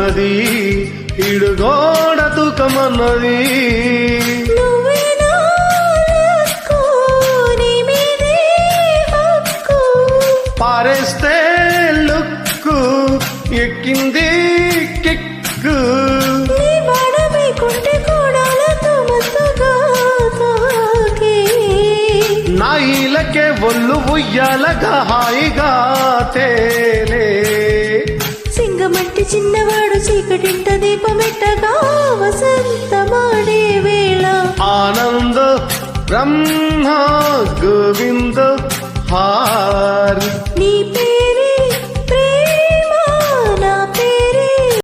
ఉన్నది ఇడుగోడ తూకమన్నది పారేస్తే లుక్కు ఎక్కింది కిక్కు నా ఈలకే ఒళ్ళు ఉయ్యాలగా హాయిగా తేలే సింగమట్టి చిన్నవాడు చీకటింట దీపమెట్టగా వసంతమాడే వేళ ఆనంద బ్రహ్మ గోవింద హారి నీ